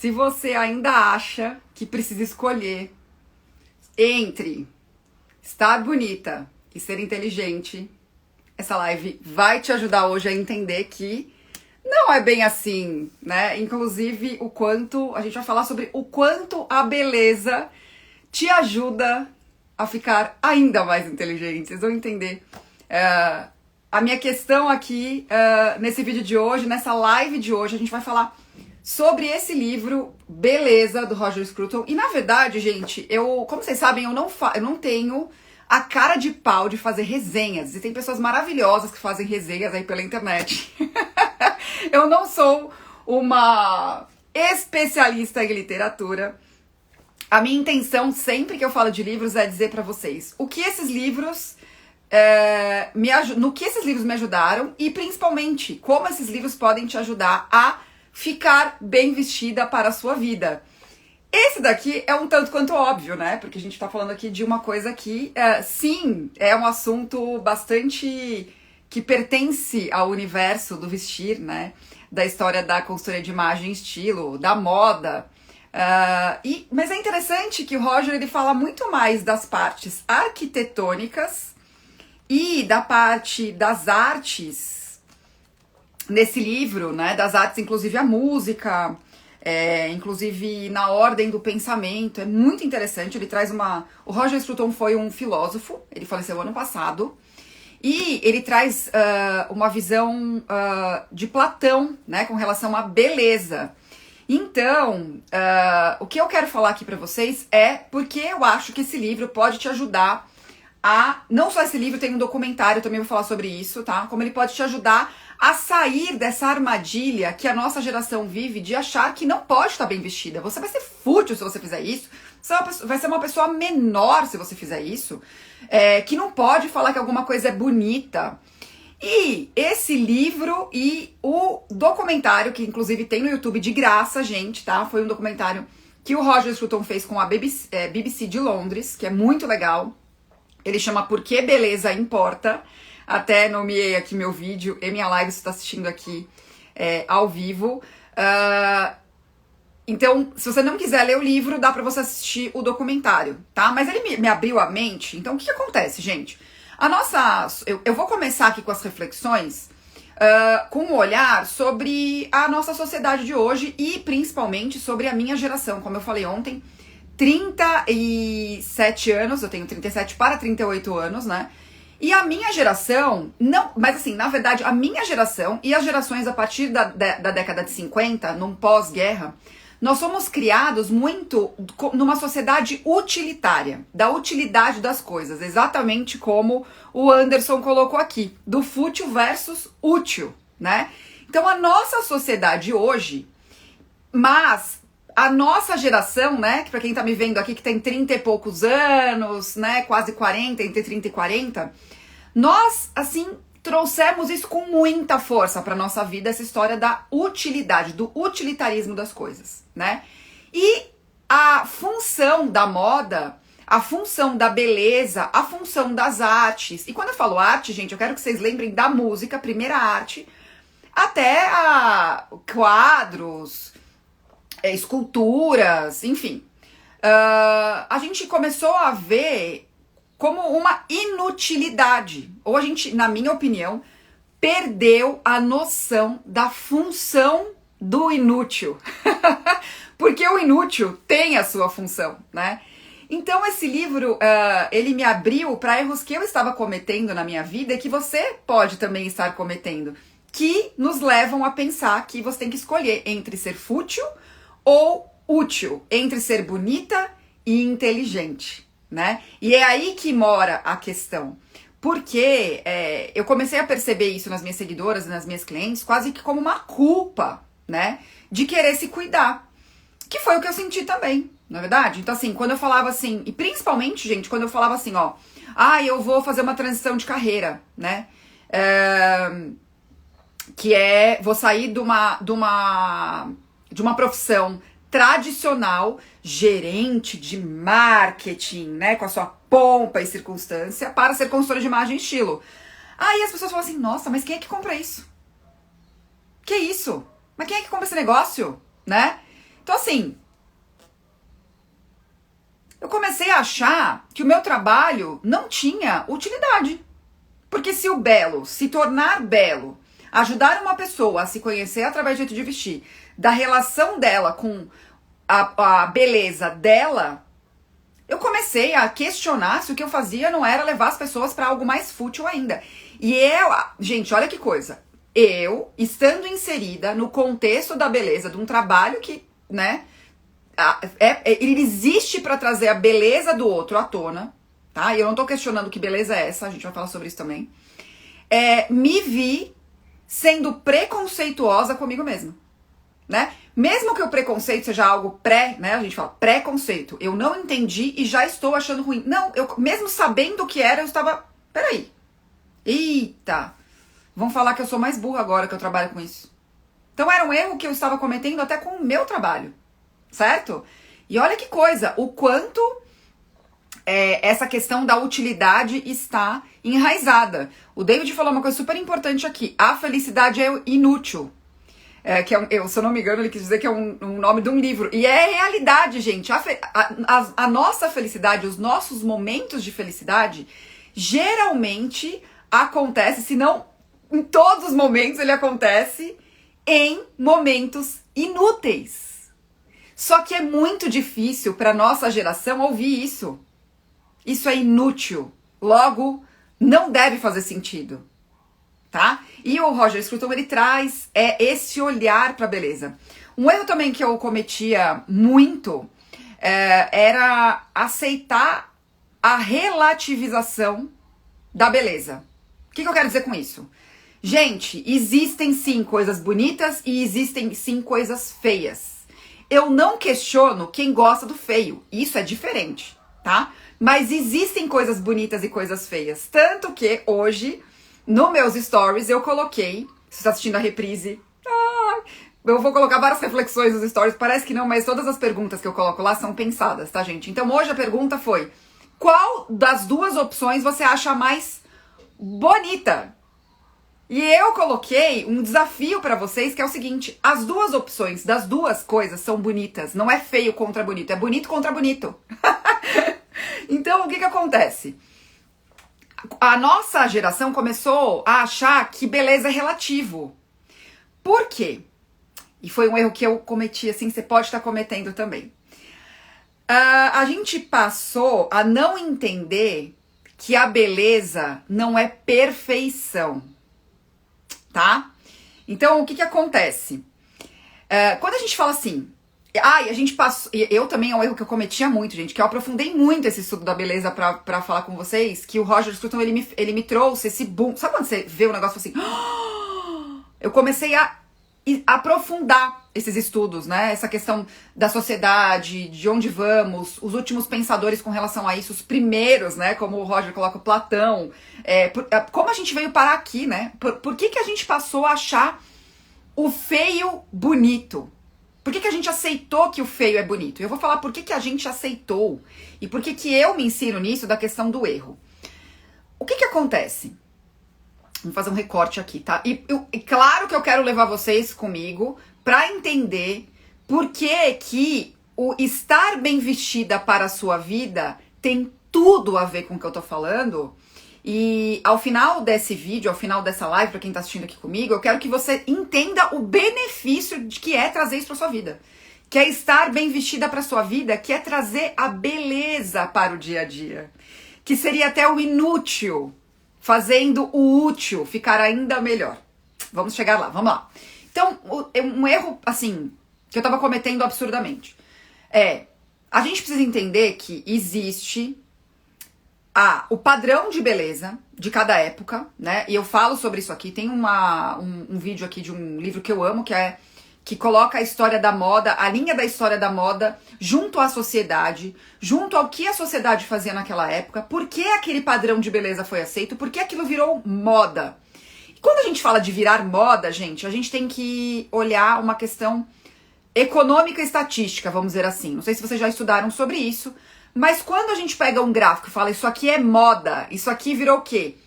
Se você ainda acha que precisa escolher entre estar bonita e ser inteligente, essa live vai te ajudar hoje a entender que não é bem assim, né? Inclusive, a gente vai falar sobre o quanto a beleza te ajuda a ficar ainda mais inteligente. Vocês vão entender. A minha questão aqui, nesse vídeo de hoje, nessa live de hoje, a gente vai falar sobre esse livro, Beleza, do Roger Scruton. E, na verdade, gente, como vocês sabem, eu não tenho a cara de pau de fazer resenhas. E tem pessoas maravilhosas que fazem resenhas aí pela internet. Eu não sou uma especialista em literatura. A minha intenção, sempre que eu falo de livros, é dizer pra vocês o que esses livros... no que esses livros me ajudaram e, principalmente, como esses livros podem te ajudar a ficar bem vestida para a sua vida. Esse daqui é um tanto quanto óbvio, né? Porque a gente tá falando aqui de uma coisa que, sim, é um assunto bastante que pertence ao universo do vestir, né? Da história da consultoria de imagem e estilo, da moda. Mas é interessante que o Roger ele fala muito mais das partes arquitetônicas e da parte das artes nesse livro, né? Das artes, inclusive a música, inclusive na ordem do pensamento. É muito interessante. Ele traz O Roger Scruton foi um filósofo, ele faleceu ano passado, e ele traz uma visão de Platão, né? Com relação à beleza. Então, o que eu quero falar aqui pra vocês é porque eu acho que esse livro pode te ajudar não só esse livro, tem um documentário, também vou falar sobre isso, tá? Como ele pode te ajudar a sair dessa armadilha que a nossa geração vive de achar que não pode estar bem vestida. Você vai ser fútil se você fizer isso, você vai ser uma pessoa menor se você fizer isso, que não pode falar que alguma coisa é bonita. E esse livro e o documentário, que inclusive tem no YouTube de graça, gente, tá? Foi um documentário que o Roger Scruton fez com a BBC de Londres, que é muito legal. Ele chama Por que Beleza Importa. Até nomeei aqui meu vídeo e minha live, você está assistindo aqui ao vivo. Então, se você não quiser ler o livro, dá pra você assistir o documentário, tá? Mas ele me abriu a mente. Então, o que acontece, gente? Eu vou começar aqui com as reflexões com um olhar sobre a nossa sociedade de hoje e principalmente sobre a minha geração. Como eu falei ontem, 37 anos, eu tenho 37 para 38 anos, né? E a minha geração, mas assim, na verdade, a minha geração e as gerações a partir da década de 50, num pós-guerra, nós somos criados muito numa sociedade utilitária, da utilidade das coisas, exatamente como o Anderson colocou aqui, do fútil versus útil, né? Então a nossa sociedade hoje, mas a nossa geração, né, que pra quem tá me vendo aqui que tem 30 e poucos anos, né, quase 40, entre 30 e 40, nós, assim, trouxemos isso com muita força pra nossa vida, essa história da utilidade, do utilitarismo das coisas, né? E a função da moda, a função da beleza, a função das artes, e quando eu falo arte, gente, eu quero que vocês lembrem da música, primeira arte, até quadros, esculturas, enfim. A gente começou a ver como uma inutilidade. Ou a gente, na minha opinião, perdeu a noção da função do inútil. Porque o inútil tem a sua função, né? Então esse livro, ele me abriu para erros que eu estava cometendo na minha vida e que você pode também estar cometendo, que nos levam a pensar que você tem que escolher entre ser fútil ou útil, entre ser bonita e inteligente, né? E é aí que mora a questão. Porque eu comecei a perceber isso nas minhas seguidoras e nas minhas clientes quase que como uma culpa, né? De querer se cuidar. Que foi o que eu senti também, não é verdade? Então assim, quando eu falava assim, e principalmente, gente, quando eu falava assim, ó, eu vou fazer uma transição de carreira, né? Vou sair de uma profissão tradicional, gerente de marketing, né, com a sua pompa e circunstância, para ser consultora de imagem e estilo. Aí as pessoas falam assim, nossa, mas quem é que compra isso? Que isso? Mas quem é que compra esse negócio? Né? Então, assim, eu comecei a achar que o meu trabalho não tinha utilidade. Porque se o belo, se tornar belo, ajudar uma pessoa a se conhecer através do jeito de vestir, da relação dela com a beleza dela, eu comecei a questionar se o que eu fazia não era levar as pessoas para algo mais fútil ainda. E gente, olha que coisa. Eu, estando inserida no contexto da beleza, de um trabalho que, né, ele existe para trazer a beleza do outro à tona, tá? E eu não tô questionando que beleza é essa, a gente vai falar sobre isso também. Me vi sendo preconceituosa comigo mesma, né? Mesmo que o preconceito seja algo né? A gente fala preconceito. Eu não entendi e já estou achando ruim. Não, eu mesmo sabendo o que era, eu estava... Peraí. Eita. Vão falar que eu sou mais burra agora que eu trabalho com isso. Então era um erro que eu estava cometendo até com o meu trabalho. Certo? E olha que coisa. O quanto essa questão da utilidade está enraizada. O David falou uma coisa super importante aqui. A felicidade é inútil. Se eu não me engano, ele quis dizer que é um nome de um livro. E é realidade, gente. A nossa felicidade, os nossos momentos de felicidade, geralmente acontece, se não em todos os momentos, ele acontece em momentos inúteis. Só que é muito difícil para nossa geração ouvir isso. Isso é inútil. Logo, não deve fazer sentido. Tá? E o Roger Scruton, ele traz esse olhar para a beleza. Um erro também que eu cometia muito era aceitar a relativização da beleza. O que eu quero dizer com isso? Gente, existem sim coisas bonitas e existem sim coisas feias. Eu não questiono quem gosta do feio, isso é diferente, tá? Mas existem coisas bonitas e coisas feias. Tanto que hoje... No meus stories eu coloquei, se você tá assistindo a reprise, eu vou colocar várias reflexões nos stories, parece que não, mas todas as perguntas que eu coloco lá são pensadas, tá, gente? Então hoje a pergunta foi, qual das duas opções você acha mais bonita? E eu coloquei um desafio pra vocês, que é o seguinte, as duas opções das duas coisas são bonitas, não é feio contra bonito, é bonito contra bonito. Então o que acontece? A nossa geração começou a achar que beleza é relativo. Por quê? E foi um erro que eu cometi, assim, você pode estar cometendo também. A gente passou a não entender que a beleza não é perfeição, tá? Então, o que acontece? Quando a gente fala assim... e a gente passou... Eu também é um erro que eu cometia muito, gente, que eu aprofundei muito esse estudo da beleza pra falar com vocês, que o Roger Scruton, ele me trouxe esse boom. Sabe quando você vê um negócio assim... Eu comecei a aprofundar esses estudos, né? Essa questão da sociedade, de onde vamos, os últimos pensadores com relação a isso, os primeiros, né? Como o Roger coloca, o Platão. Como a gente veio parar aqui, né? Por que a gente passou a achar o feio bonito? Por que a gente aceitou que o feio é bonito? Eu vou falar por que a gente aceitou e por que eu me ensino nisso da questão do erro. O que acontece? Vou fazer um recorte aqui, tá? E claro que eu quero levar vocês comigo pra entender por que o estar bem vestida para a sua vida tem tudo a ver com o que eu tô falando. E ao final desse vídeo, ao final dessa live, pra quem tá assistindo aqui comigo, eu quero que você entenda o benefício de que é trazer isso pra sua vida. Que é estar bem vestida pra sua vida, que é trazer a beleza para o dia a dia. Que seria até o inútil, fazendo o útil ficar ainda melhor. Vamos chegar lá, vamos lá. Então, um erro, assim, que eu tava cometendo absurdamente. A gente precisa entender que existe... o padrão de beleza de cada época, né? E eu falo sobre isso aqui. Tem um vídeo aqui de um livro que eu amo, que coloca a história da moda, a linha da história da moda, junto à sociedade, junto ao que a sociedade fazia naquela época, por que aquele padrão de beleza foi aceito, por que aquilo virou moda. E quando a gente fala de virar moda, gente, a gente tem que olhar uma questão econômica e estatística, vamos dizer assim. Não sei se vocês já estudaram sobre isso, mas quando a gente pega um gráfico e fala isso aqui é moda, isso aqui virou o quê?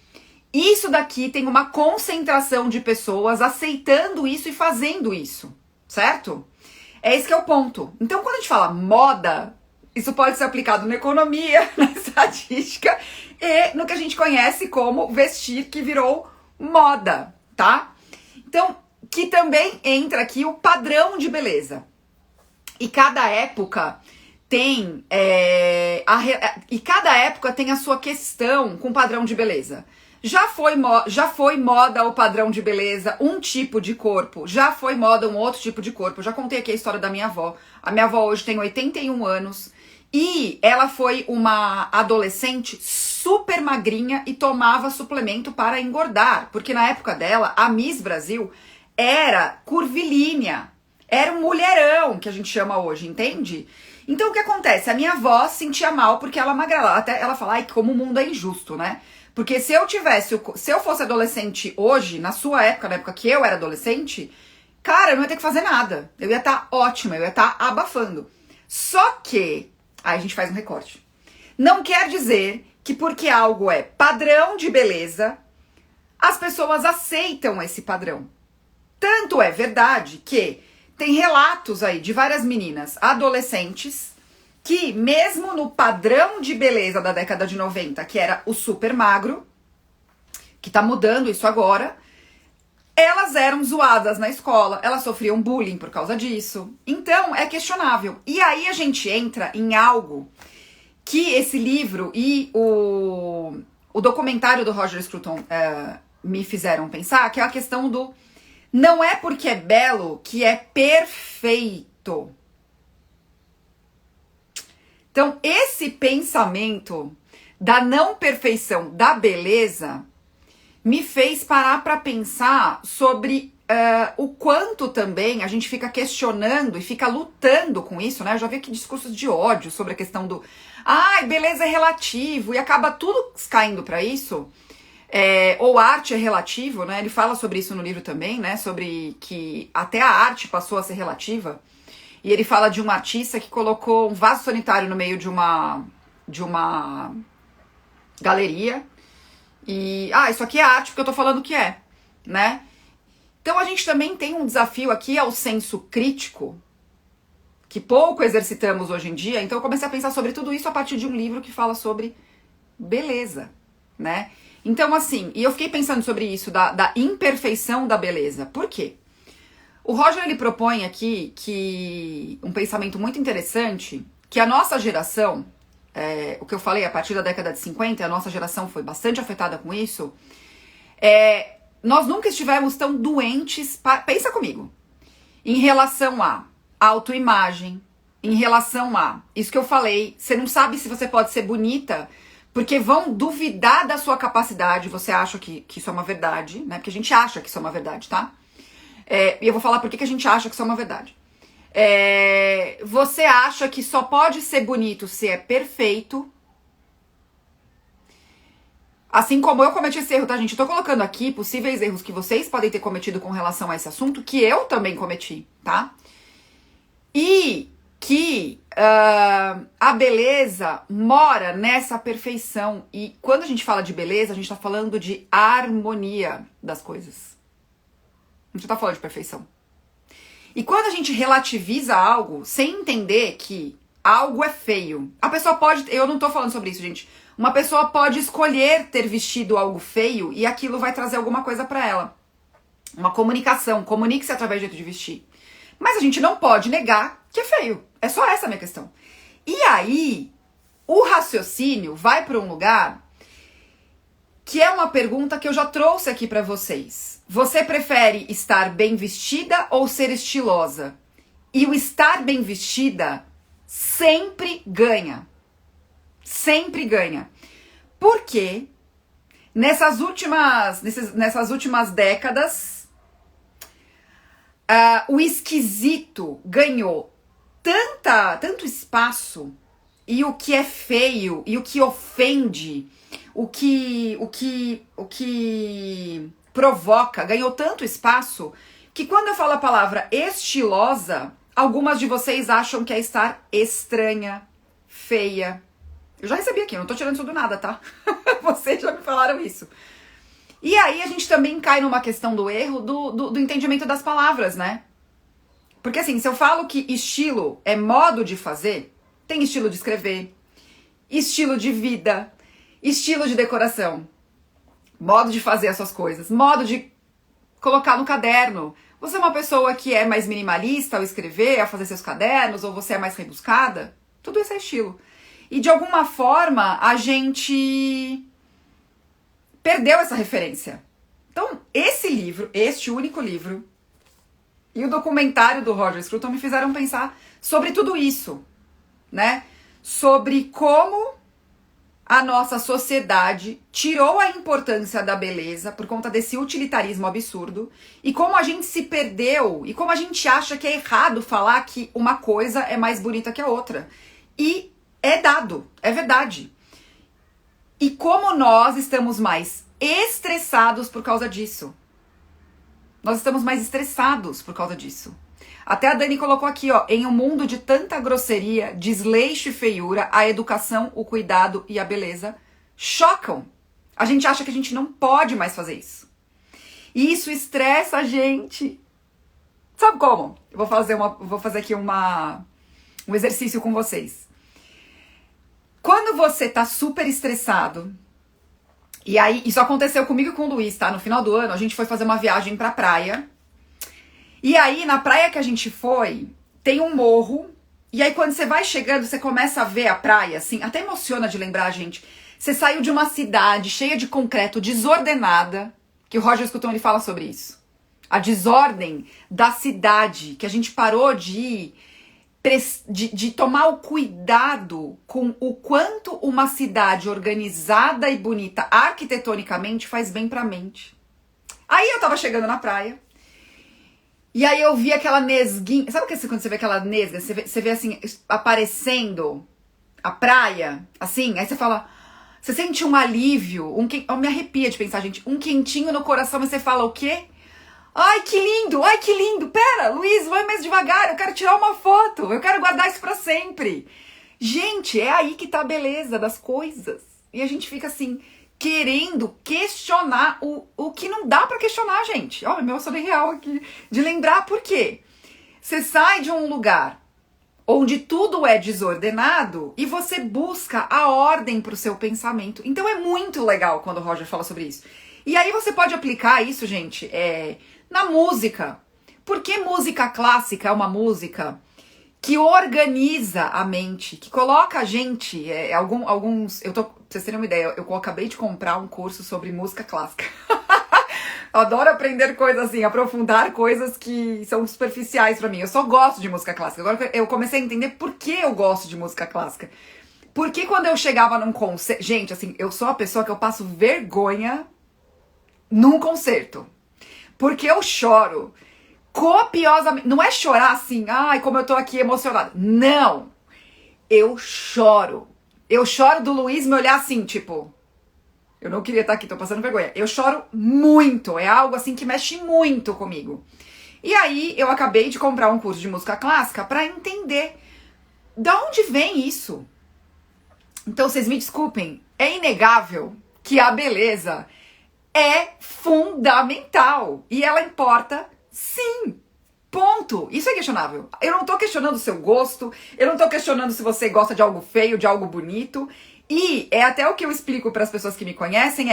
Isso daqui tem uma concentração de pessoas aceitando isso e fazendo isso, certo? É esse que é o ponto. Então, quando a gente fala moda, isso pode ser aplicado na economia, na estatística e no que a gente conhece como vestir, que virou moda, tá? Então, que também entra aqui o padrão de beleza. E cada época tem cada época tem a sua questão com o padrão de beleza. Já foi moda o padrão de beleza, um tipo de corpo. Já foi moda um outro tipo de corpo. Já contei aqui a história da minha avó. A minha avó hoje tem 81 anos e ela foi uma adolescente super magrinha e tomava suplemento para engordar. Porque na época dela, a Miss Brasil era curvilínea. Era um mulherão, que a gente chama hoje, entende? Então o que acontece? A minha avó se sentia mal porque ela magrela. Até ela fala, ai, como o mundo é injusto, né? Porque se eu fosse adolescente hoje, na sua época, na época que eu era adolescente, cara, eu não ia ter que fazer nada. Eu ia estar ótima, eu ia estar abafando. Só que, aí a gente faz um recorte. Não quer dizer que porque algo é padrão de beleza, as pessoas aceitam esse padrão. Tanto é verdade que tem relatos aí de várias meninas adolescentes que mesmo no padrão de beleza da década de 90, que era o super magro, que tá mudando isso agora, elas eram zoadas na escola, elas sofriam bullying por causa disso. Então, é questionável. E aí a gente entra em algo que esse livro e o documentário do Roger Scruton me fizeram pensar, que é a questão do não é porque é belo que é perfeito. Então, esse pensamento da não perfeição da beleza me fez parar para pensar sobre o quanto também a gente fica questionando e fica lutando com isso, né? Eu já vi aqui discursos de ódio sobre a questão do beleza é relativo e acaba tudo caindo para isso. Ou arte é relativo, né? Ele fala sobre isso no livro também, né? Sobre que até a arte passou a ser relativa. E ele fala de um artista que colocou um vaso sanitário no meio de uma galeria. E, isso aqui é arte porque eu tô falando que é, né? Então a gente também tem um desafio aqui ao senso crítico, que pouco exercitamos hoje em dia. Então eu comecei a pensar sobre tudo isso a partir de um livro que fala sobre beleza, né? Então assim, e eu fiquei pensando sobre isso, da imperfeição da beleza. Por quê? O Roger, ele propõe aqui que um pensamento muito interessante, que a nossa geração, o que eu falei, a partir da década de 50, a nossa geração foi bastante afetada com isso, nós nunca estivemos tão doentes, pensa comigo, em relação a autoimagem, em relação a, isso que eu falei, você não sabe se você pode ser bonita, porque vão duvidar da sua capacidade, você acha que isso é uma verdade, né? Porque a gente acha que isso é uma verdade, tá? E eu vou falar por que a gente acha que isso é uma verdade. Você acha que só pode ser bonito se é perfeito. Assim como eu cometi esse erro, tá, gente? Eu tô colocando aqui possíveis erros que vocês podem ter cometido com relação a esse assunto, que eu também cometi, tá? E que a beleza mora nessa perfeição. E quando a gente fala de beleza, a gente tá falando de harmonia das coisas. A gente tá falando de perfeição. E quando a gente relativiza algo sem entender que algo é feio, a pessoa pode... Eu não tô falando sobre isso, gente. Uma pessoa pode escolher ter vestido algo feio e aquilo vai trazer alguma coisa pra ela. Uma comunicação. Comunique-se através do jeito de vestir. Mas a gente não pode negar que é feio. É só essa a minha questão. E aí, o raciocínio vai pra um lugar que é uma pergunta que eu já trouxe aqui pra vocês. Você prefere estar bem vestida ou ser estilosa? E o estar bem vestida sempre ganha. Sempre ganha. Porque nessas últimas décadas, o esquisito ganhou tanto espaço, e o que é feio, e o que ofende, o que provoca, ganhou tanto espaço, que quando eu falo a palavra estilosa, algumas de vocês acham que é estar estranha, feia. Eu já recebi aqui, eu não tô tirando isso do nada, tá? Vocês já me falaram isso. E aí a gente também cai numa questão do erro do entendimento das palavras, né? Porque assim, se eu falo que estilo é modo de fazer, tem estilo de escrever, estilo de vida, estilo de decoração, modo de fazer as suas coisas, modo de colocar no caderno. Você é uma pessoa que é mais minimalista ao escrever, ao fazer seus cadernos, ou você é mais rebuscada? Tudo isso é estilo. E de alguma forma a gente perdeu essa referência. Então, esse livro, este único livro, e o documentário do Roger Scruton me fizeram pensar sobre tudo isso, né? Sobre como a nossa sociedade tirou a importância da beleza por conta desse utilitarismo absurdo e como a gente se perdeu e como a gente acha que é errado falar que uma coisa é mais bonita que a outra. E é dado, é verdade. E como nós estamos mais estressados por causa disso. Nós estamos mais estressados por causa disso. Até a Dani colocou aqui, ó, em um mundo de tanta grosseria, desleixo e feiura, a educação, o cuidado e a beleza chocam. A gente acha que a gente não pode mais fazer isso. E isso estressa a gente. Sabe como? Eu vou fazer aqui um exercício com vocês. Quando você tá super estressado, e aí isso aconteceu comigo e com o Luiz, tá? No final do ano, a gente foi fazer uma viagem pra praia. E aí, na praia que a gente foi, tem um morro. E aí, quando você vai chegando, você começa a ver a praia, assim, até emociona de lembrar, gente. Você saiu de uma cidade cheia de concreto, desordenada, que o Roger Scruton, ele fala sobre isso. A desordem da cidade, que a gente parou de tomar o cuidado com o quanto uma cidade organizada e bonita arquitetonicamente faz bem pra mente. Aí eu tava chegando na praia, e aí eu vi aquela nesguinha. Sabe quando você vê aquela nesga? Você vê assim, aparecendo a praia, assim, aí você fala. Você sente um alívio, eu me arrepia de pensar, gente, um quentinho no coração, mas você fala o quê? Ai, que lindo! Ai, que lindo! Pera, Luiz, vai mais devagar, eu quero tirar uma foto, eu quero guardar isso pra sempre. Gente, é aí que tá a beleza das coisas. E a gente fica assim, querendo questionar o que não dá pra questionar, gente. Olha, meu sonho real aqui, de lembrar por quê. Você sai de um lugar onde tudo é desordenado e você busca a ordem pro seu pensamento. Então é muito legal quando o Roger fala sobre isso. E aí você pode aplicar isso, gente, na música. Porque música clássica é uma música que organiza a mente, que coloca a gente, pra vocês terem uma ideia, eu acabei de comprar um curso sobre música clássica. Eu adoro aprender coisas assim, aprofundar coisas que são superficiais pra mim. Eu só gosto de música clássica. Agora eu comecei a entender por que eu gosto de música clássica. Porque quando eu chegava num concerto... Gente, assim, eu sou a pessoa que eu passo vergonha num concerto. Porque eu choro copiosamente. Não é chorar assim, ai, como eu tô aqui emocionada. Não! Eu choro. Eu choro do Luiz me olhar assim, tipo... Eu não queria estar aqui, tô passando vergonha. Eu choro muito, é algo assim que mexe muito comigo. E aí eu acabei de comprar um curso de música clássica pra entender de onde vem isso. Então vocês me desculpem, é inegável que a beleza é fundamental e ela importa sim. Ponto. Isso é questionável. Eu não tô questionando o seu gosto, eu não tô questionando se você gosta de algo feio, de algo bonito. E é até o que eu explico para as pessoas que me conhecem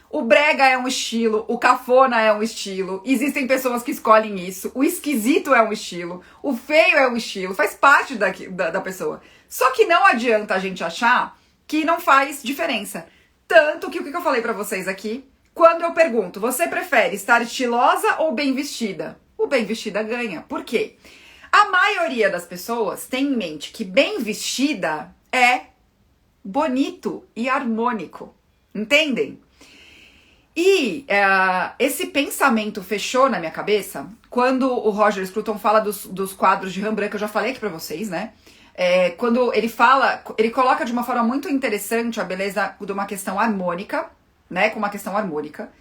o brega é um estilo, o cafona é um estilo, existem pessoas que escolhem isso, o esquisito é um estilo, o feio é um estilo, faz parte da pessoa. Só que não adianta a gente achar que não faz diferença. Tanto que o que eu falei para vocês aqui, quando eu pergunto, você prefere estar estilosa ou bem vestida? O bem vestida ganha. Por quê? A maioria das pessoas tem em mente que bem vestida é bonito e harmônico, entendem? E esse pensamento fechou na minha cabeça quando o Roger Scruton fala dos quadros de Rembrandt, que eu já falei aqui pra vocês, né? Quando ele fala, ele coloca de uma forma muito interessante a beleza de uma questão harmônica, né? Com uma questão harmônica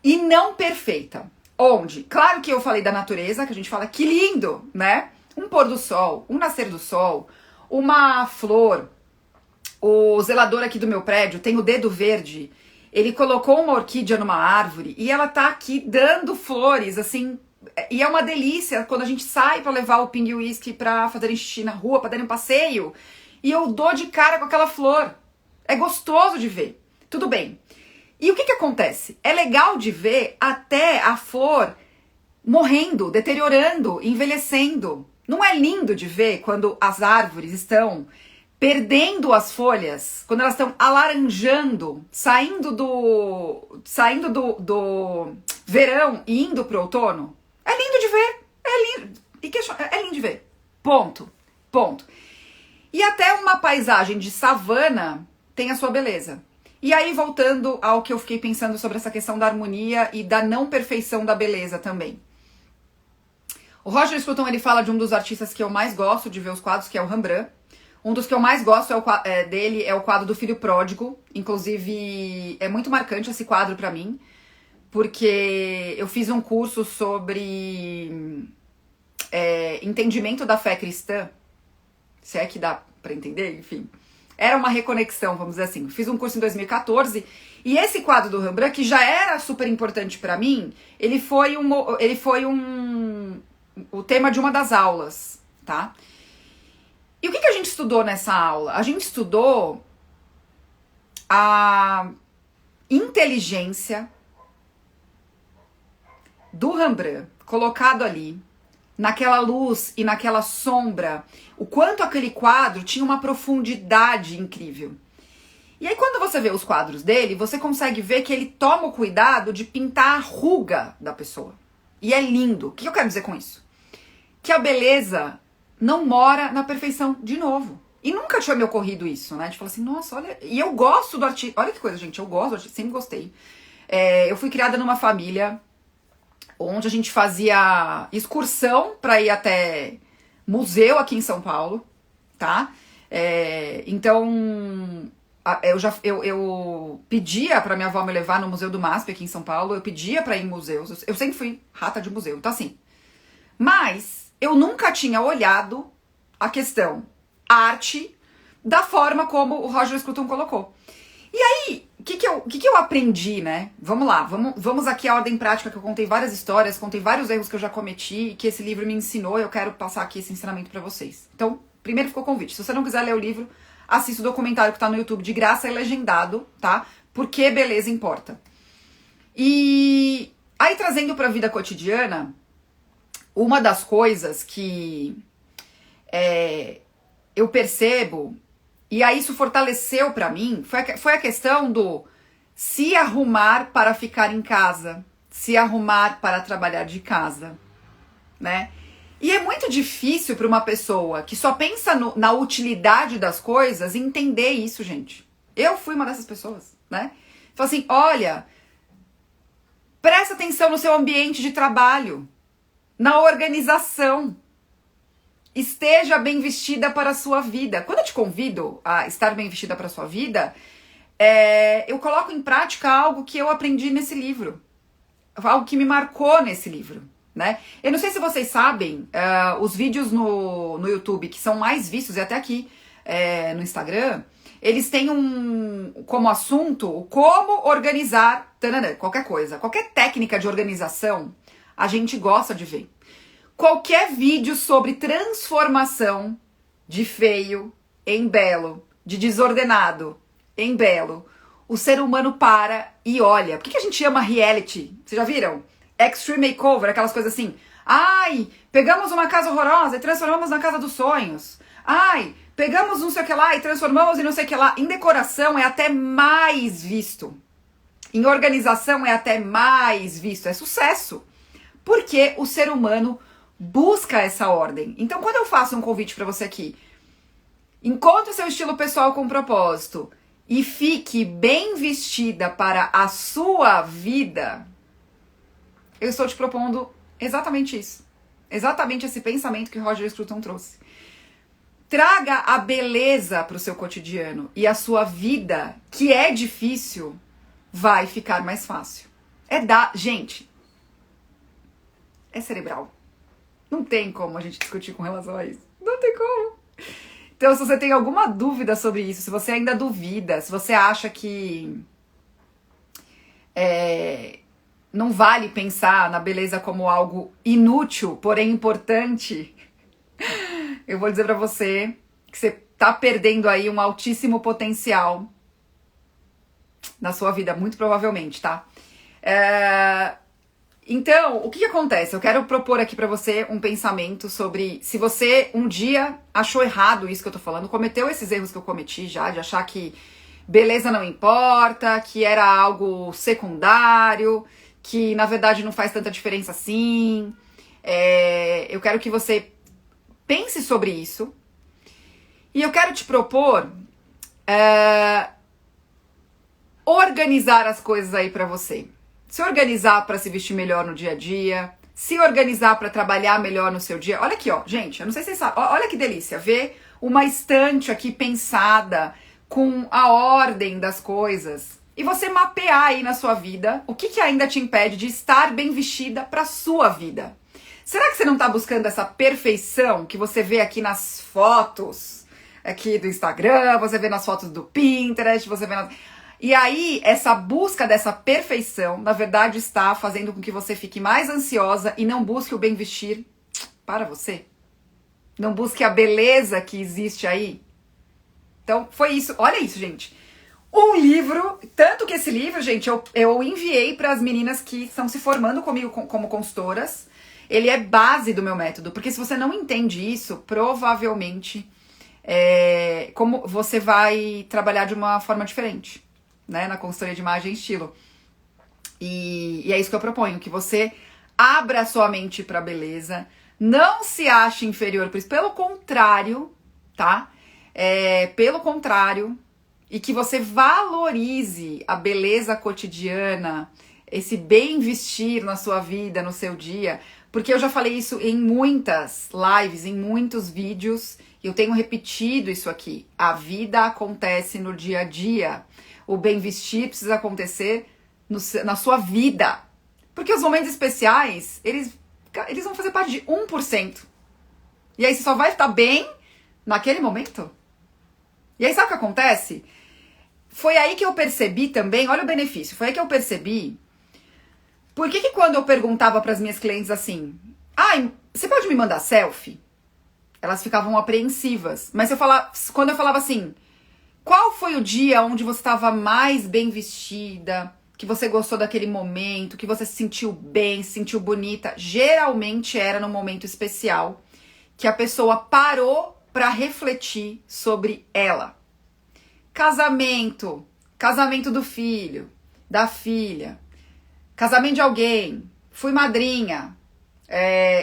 e não perfeita. Onde? Claro que eu falei da natureza, que a gente fala que lindo, né? Um pôr do sol, um nascer do sol, uma flor. O zelador aqui do meu prédio tem o dedo verde. Ele colocou uma orquídea numa árvore e ela tá aqui dando flores, assim, E é uma delícia quando a gente sai pra levar o Ping Whisky pra fazerem xixi na rua, pra darem um passeio, e eu dou de cara com aquela flor. É gostoso de ver. Tudo bem. E o que acontece? É legal de ver até a flor morrendo, deteriorando, envelhecendo. Não é lindo de ver quando as árvores estão perdendo as folhas, quando elas estão alaranjando, saindo do verão e indo pro outono? É lindo de ver. É lindo de ver. Ponto. Ponto. E até uma paisagem de savana tem a sua beleza. E aí, voltando ao que eu fiquei pensando sobre essa questão da harmonia e da não perfeição da beleza também. O Roger Scruton, ele fala de um dos artistas que eu mais gosto de ver os quadros, que é o Rembrandt. Um dos que eu mais gosto dele é o quadro do Filho Pródigo. Inclusive, é muito marcante esse quadro pra mim, porque eu fiz um curso sobre entendimento da fé cristã, se é que dá pra entender, enfim. Era uma reconexão, vamos dizer assim. Fiz um curso em 2014 e esse quadro do Rembrandt, que já era super importante pra mim, ele foi o tema de uma das aulas, tá? E o que a gente estudou nessa aula? A gente estudou a inteligência do Rembrandt colocado ali, naquela luz e naquela sombra, o quanto aquele quadro tinha uma profundidade incrível. E aí quando você vê os quadros dele, você consegue ver que ele toma o cuidado de pintar a ruga da pessoa. E é lindo. O que eu quero dizer com isso? Que a beleza não mora na perfeição, de novo. E nunca tinha me ocorrido isso, né? De falar assim, nossa, olha... E eu gosto do artista... Olha que coisa, gente, eu gosto do artista, sempre gostei. Eu fui criada numa família onde a gente fazia excursão pra ir até museu aqui em São Paulo, tá? Então, eu pedia pra minha avó me levar no Museu do MASP aqui em São Paulo, eu pedia pra ir em museus, eu sempre fui rata de museu, então assim... Mas eu nunca tinha olhado a questão arte da forma como o Roger Scruton colocou. E aí, o que eu aprendi, né? Vamos lá, vamos aqui à ordem prática, que eu contei várias histórias, contei vários erros que eu já cometi e que esse livro me ensinou e eu quero passar aqui esse ensinamento pra vocês. Então, primeiro ficou o convite. Se você não quiser ler o livro, assista o documentário que tá no YouTube de graça e legendado, tá? Porque beleza importa. E aí, trazendo pra vida cotidiana... Uma das coisas que eu percebo, e aí isso fortaleceu pra mim, foi a questão do se arrumar para ficar em casa, se arrumar para trabalhar de casa, né? E é muito difícil para uma pessoa que só pensa na utilidade das coisas entender isso, gente. Eu fui uma dessas pessoas, né? Fala assim, olha, presta atenção no seu ambiente de trabalho, na organização. Esteja bem vestida para a sua vida. Quando eu te convido a estar bem vestida para a sua vida, eu coloco em prática algo que eu aprendi nesse livro. Algo que me marcou nesse livro, né? Eu não sei se vocês sabem, os vídeos no YouTube que são mais vistos, e até aqui no Instagram, eles têm como assunto o como organizar, qualquer coisa. Qualquer técnica de organização, a gente gosta de ver. Qualquer vídeo sobre transformação de feio em belo, de desordenado em belo, o ser humano para e olha. Por que a gente ama reality? Vocês já viram? Extreme Makeover, aquelas coisas assim. Ai, pegamos uma casa horrorosa e transformamos na casa dos sonhos. Ai, pegamos não sei o que lá e transformamos em não sei o que lá. Em decoração é até mais visto. Em organização é até mais visto. É sucesso. Porque o ser humano busca essa ordem. Então, quando eu faço um convite para você aqui, encontre seu estilo pessoal com propósito e fique bem vestida para a sua vida, eu estou te propondo exatamente isso. Exatamente esse pensamento que Roger Scruton trouxe. Traga a beleza para o seu cotidiano e a sua vida, que é difícil, vai ficar mais fácil. Gente, é cerebral. Não tem como a gente discutir com relação a isso. Não tem como. Então, se você tem alguma dúvida sobre isso, se você ainda duvida, se você acha que não vale pensar na beleza como algo inútil, porém importante. Eu vou dizer pra você que você tá perdendo aí um altíssimo potencial na sua vida, muito provavelmente, tá? Então, o que acontece? Eu quero propor aqui pra você um pensamento sobre se você um dia achou errado isso que eu tô falando, cometeu esses erros que eu cometi já, de achar que beleza não importa, que era algo secundário, que na verdade não faz tanta diferença assim. Eu quero que você pense sobre isso e eu quero te propor organizar as coisas aí pra você. Se organizar para se vestir melhor no dia a dia, se organizar para trabalhar melhor no seu dia. Olha aqui, ó, gente, eu não sei se vocês sabem, olha que delícia, ver uma estante aqui pensada com a ordem das coisas e você mapear aí na sua vida o que ainda te impede de estar bem vestida para sua vida. Será que você não está buscando essa perfeição que você vê aqui nas fotos aqui do Instagram, você vê nas fotos do Pinterest, você vê nas... E aí, essa busca dessa perfeição, na verdade, está fazendo com que você fique mais ansiosa e não busque o bem vestir para você. Não busque a beleza que existe aí. Então, foi isso. Olha isso, gente. Um livro, tanto que esse livro, gente, eu enviei para as meninas que estão se formando comigo como consultoras. Ele é base do meu método, porque se você não entende isso, provavelmente como você vai trabalhar de uma forma diferente. Né, na consultoria de imagem e estilo. E é isso que eu proponho, que você abra a sua mente pra beleza, não se ache inferior por isso, pelo contrário, tá? Pelo contrário, e que você valorize a beleza cotidiana, esse bem vestir na sua vida, no seu dia, porque eu já falei isso em muitas lives, em muitos vídeos, e eu tenho repetido isso aqui. A vida acontece no dia a dia. O bem vestir precisa acontecer na sua vida. Porque os momentos especiais, eles vão fazer parte de 1%. E aí você só vai estar bem naquele momento. E aí sabe o que acontece? Foi aí que eu percebi também, olha o benefício, foi aí que eu percebi por que quando eu perguntava para as minhas clientes assim, você pode me mandar selfie? Elas ficavam apreensivas. Mas quando eu falava assim, qual foi o dia onde você estava mais bem vestida, que você gostou daquele momento, que você se sentiu bem, se sentiu bonita? Geralmente era num momento especial que a pessoa parou para refletir sobre ela. Casamento do filho, da filha, casamento de alguém, fui madrinha,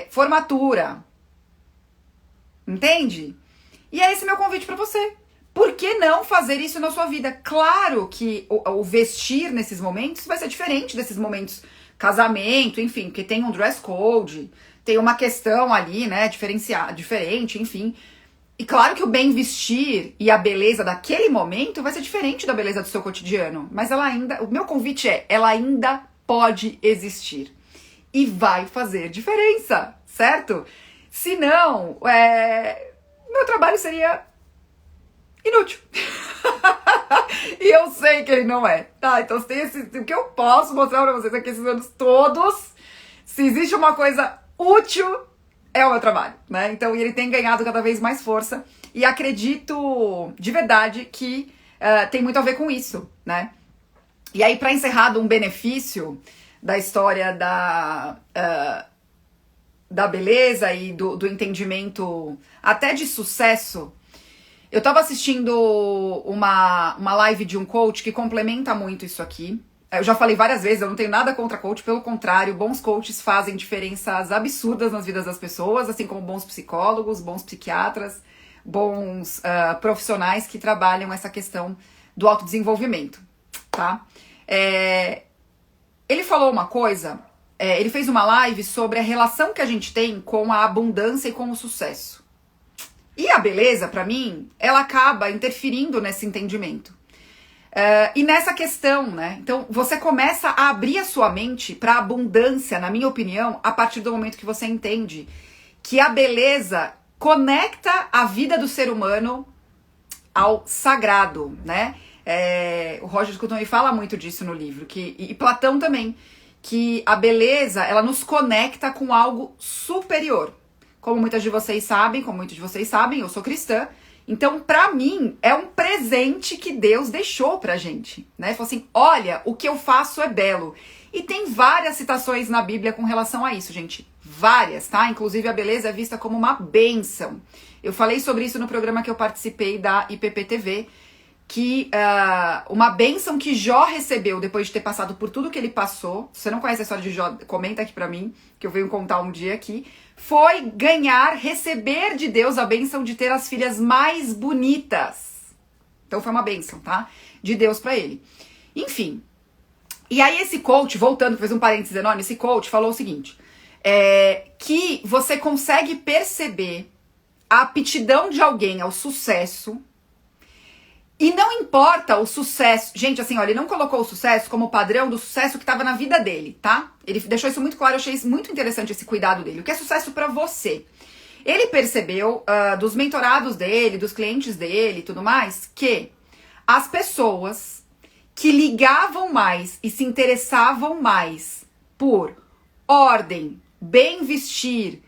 formatura. Entende? E é esse meu convite para você. Por que não fazer isso na sua vida? Claro que o vestir nesses momentos vai ser diferente desses momentos, casamento, enfim, porque tem um dress code, tem uma questão ali, né, diferente, enfim. E claro que o bem vestir e a beleza daquele momento vai ser diferente da beleza do seu cotidiano, mas o meu convite ela ainda pode existir e vai fazer diferença, certo? Se não, meu trabalho seria inútil. E eu sei que ele não é, tá? Então o que eu posso mostrar pra vocês aqui esses anos todos, se existe uma coisa útil, é o meu trabalho, né? Então ele tem ganhado cada vez mais força e acredito de verdade que tem muito a ver com isso, né? E aí, pra encerrar, um benefício da história da beleza e do entendimento até de sucesso. Eu tava assistindo uma live de um coach que complementa muito isso aqui. Eu já falei várias vezes, eu não tenho nada contra coach, pelo contrário, bons coaches fazem diferenças absurdas nas vidas das pessoas, assim como bons psicólogos, bons psiquiatras, bons profissionais que trabalham essa questão do autodesenvolvimento, tá? Ele falou uma coisa, ele fez uma live sobre a relação que a gente tem com a abundância e com o sucesso. E a beleza, pra mim, ela acaba interferindo nesse entendimento. E nessa questão, né? Então, você começa a abrir a sua mente pra abundância, na minha opinião, a partir do momento que você entende que a beleza conecta a vida do ser humano ao sagrado, né? O Roger Scruton fala muito disso no livro, e Platão também, que a beleza, ela nos conecta com algo superior. Como muitos de vocês sabem, eu sou cristã. Então, pra mim, é um presente que Deus deixou pra gente, né? Falou assim, olha, o que eu faço é belo. E tem várias citações na Bíblia com relação a isso, gente. Várias, tá? Inclusive, a beleza é vista como uma bênção. Eu falei sobre isso no programa que eu participei da IPP-TV, que uma bênção que Jó recebeu depois de ter passado por tudo que ele passou. Se você não conhece a história de Jó, comenta aqui pra mim, que eu venho contar um dia aqui. Foi receber de Deus a bênção de ter as filhas mais bonitas. Então foi uma bênção, tá? De Deus pra ele. Enfim. E aí esse coach, voltando, fez um parênteses enorme, esse coach falou o seguinte, que você consegue perceber a aptidão de alguém ao sucesso. E não importa o sucesso. Gente, assim, olha, ele não colocou o sucesso como padrão do sucesso que estava na vida dele, tá? Ele deixou isso muito claro, eu achei isso muito interessante, esse cuidado dele. O que é sucesso pra você? Ele percebeu, dos mentorados dele, dos clientes dele e tudo mais, que as pessoas que ligavam mais e se interessavam mais por ordem, bem vestir,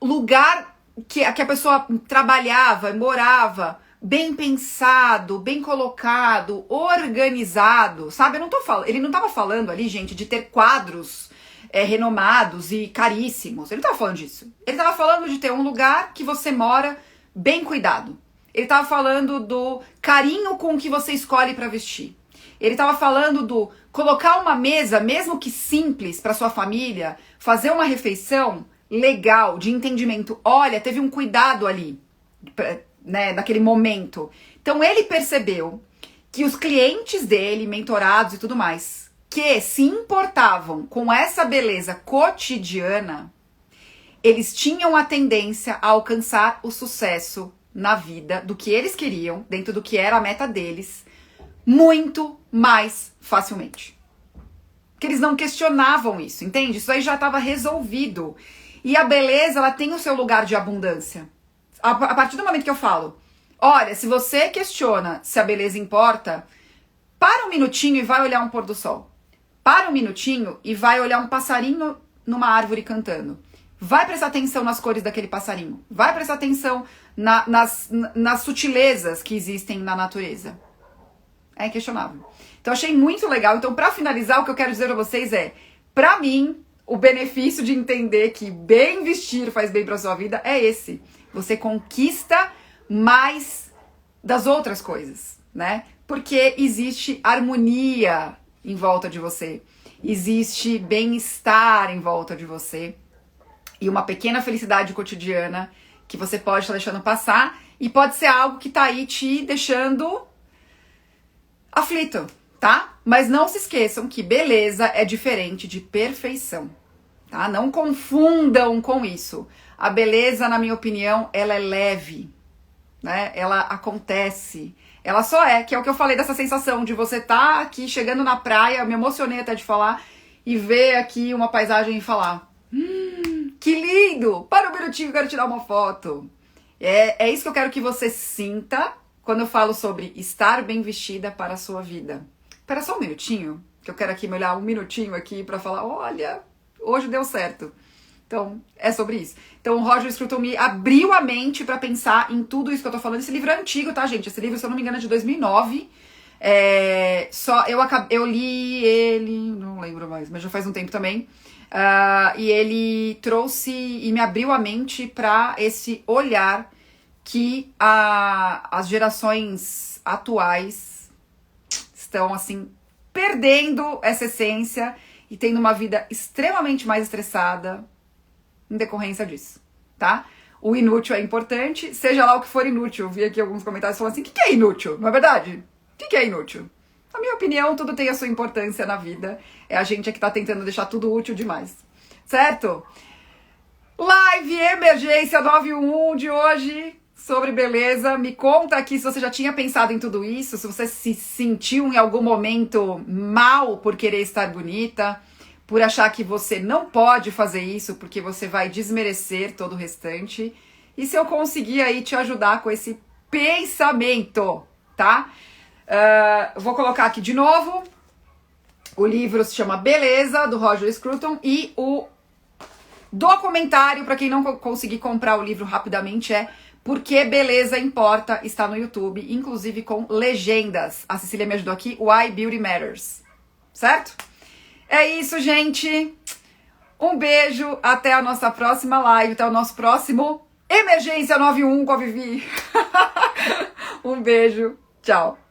lugar que a pessoa trabalhava, morava, bem pensado, bem colocado, organizado, sabe? Ele não tava falando ali, gente, de ter quadros renomados e caríssimos. Ele não tava falando disso. Ele tava falando de ter um lugar que você mora bem cuidado. Ele tava falando do carinho com que você escolhe para vestir. Ele tava falando do colocar uma mesa, mesmo que simples, para sua família, fazer uma refeição legal, de entendimento. Olha, teve um cuidado ali, né, daquele momento. Então ele percebeu que os clientes dele, mentorados e tudo mais, que se importavam com essa beleza cotidiana, eles tinham a tendência a alcançar o sucesso na vida do que eles queriam, dentro do que era a meta deles, muito mais facilmente. Porque eles não questionavam isso, entende? Isso aí já estava resolvido. E a beleza, ela tem o seu lugar de abundância. A partir do momento que eu falo, olha, se você questiona se a beleza importa, para um minutinho e vai olhar um pôr do sol. Para um minutinho e vai olhar um passarinho numa árvore cantando. Vai prestar atenção nas cores daquele passarinho. Vai prestar atenção nas sutilezas que existem na natureza. É inquestionável. Então achei muito legal. Então, para finalizar, o que eu quero dizer pra vocês é, pra mim, o benefício de entender que bem vestir faz bem pra sua vida é esse. Você conquista mais das outras coisas, né? Porque existe harmonia em volta de você. Existe bem-estar em volta de você. E uma pequena felicidade cotidiana que você pode estar deixando passar. E pode ser algo que tá aí te deixando aflito, tá? Mas não se esqueçam que beleza é diferente de perfeição, tá? Não confundam com isso. A beleza, na minha opinião, ela é leve, né? Ela acontece. Ela só que é o que eu falei dessa sensação de você tá aqui chegando na praia, eu me emocionei até de falar, e ver aqui uma paisagem e falar, que lindo! Para um minutinho, eu quero tirar uma foto. É isso que eu quero que você sinta quando eu falo sobre estar bem vestida para a sua vida. Espera só um minutinho, que eu quero aqui me olhar um minutinho aqui pra falar, olha, hoje deu certo. Então, é sobre isso. Então, o Roger Scruton me abriu a mente pra pensar em tudo isso que eu tô falando. Esse livro é antigo, tá, gente? Esse livro, se eu não me engano, é de 2009. Eu li ele, não lembro mais, mas já faz um tempo também. E ele trouxe e me abriu a mente pra esse olhar que as gerações atuais estão, assim, perdendo essa essência e tendo uma vida extremamente mais estressada em decorrência disso, tá? O inútil é importante, seja lá o que for inútil. Eu vi aqui alguns comentários falando assim, o que é inútil? Não é verdade? O que é inútil? Na minha opinião, tudo tem a sua importância na vida. É a gente que tá tentando deixar tudo útil demais. Certo? Live Emergência 911 de hoje sobre beleza. Me conta aqui se você já tinha pensado em tudo isso, se você se sentiu em algum momento mal por querer estar bonita, por achar que você não pode fazer isso porque você vai desmerecer todo o restante. E se eu conseguir aí te ajudar com esse pensamento, tá? Vou colocar aqui de novo. O livro se chama Beleza, do Roger Scruton, e o documentário, para quem não conseguir comprar o livro rapidamente, é Por que Beleza Importa, está no YouTube, inclusive com legendas. A Cecília me ajudou aqui, Why Beauty Matters. Certo? É isso, gente. Um beijo, até a nossa próxima live, até o nosso próximo Emergência 91 com a Vivi. Um beijo, tchau.